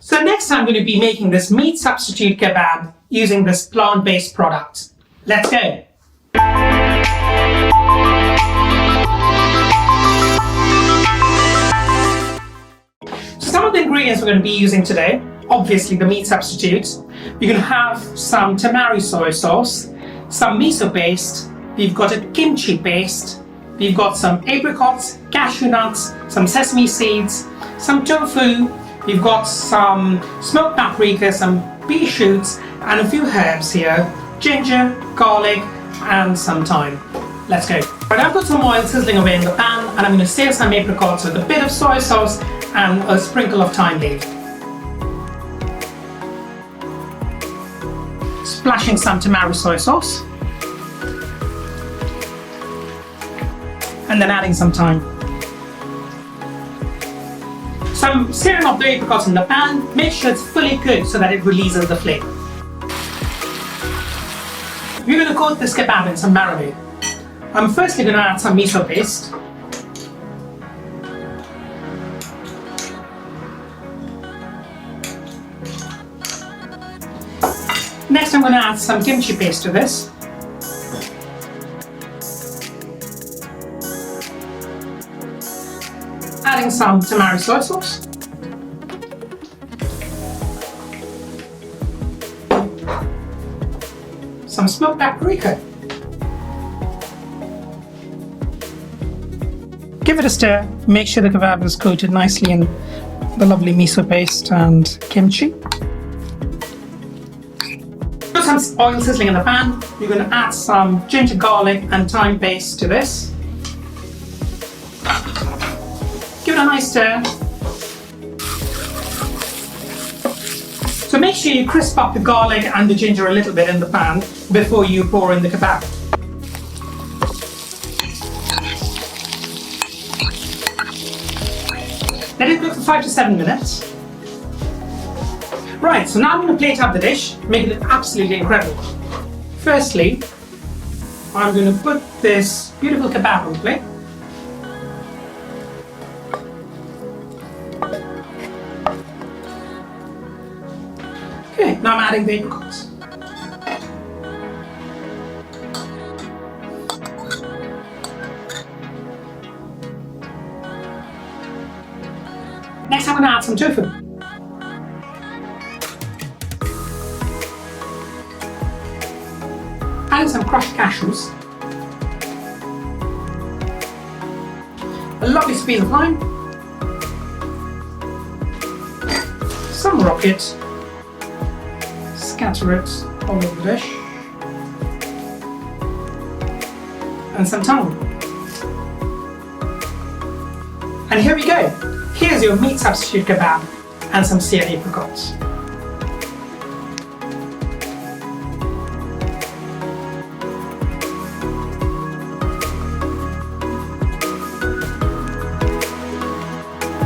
So next I'm going to be making this meat substitute kebab using this plant-based product. Let's go. So some of the ingredients we're going to be using today, obviously the meat substitute. You're going to have some tamari soy sauce, some miso paste, we've got a kimchi paste, we've got some apricots, cashew nuts, some sesame seeds, some tofu, we've got some smoked paprika, some pea shoots, and a few herbs here, ginger, garlic, and some thyme. Let's go. Right, I've got some oil sizzling away in the pan, and I'm going to sear some apricots with a bit of soy sauce and a sprinkle of thyme leaf. Splashing some tamari soy sauce. And then adding some thyme. So I'm searing off the apricots in the pan. Make sure it's fully cooked so that it releases the flame. We're going to coat this kebab in some marinade. I'm firstly going to add some miso paste. Next I'm going to add some kimchi paste to this. Adding some tamari soy sauce. Some smoked paprika. Give it a stir. Make sure the kebab is coated nicely in the lovely miso paste and kimchi. Put some oil sizzling in the pan. You're going to add some ginger, garlic, and thyme paste to this. Give it a nice stir. So make sure you crisp up the garlic and the ginger a little bit in the pan before you pour in the kebab. Let it cook for 5 to 7 minutes. Right, so now I'm going to plate up the dish, making it absolutely incredible. Firstly, I'm going to put this beautiful kebab on the plate. Okay, now I'm adding the apricots. Next I'm going to add some tofu. Adding some crushed cashews. A lovely squeeze of lime. Some rocket. Scatter it all over the dish. And some thyme. And here we go. Here's your meat substitute kebab and some seared apricots.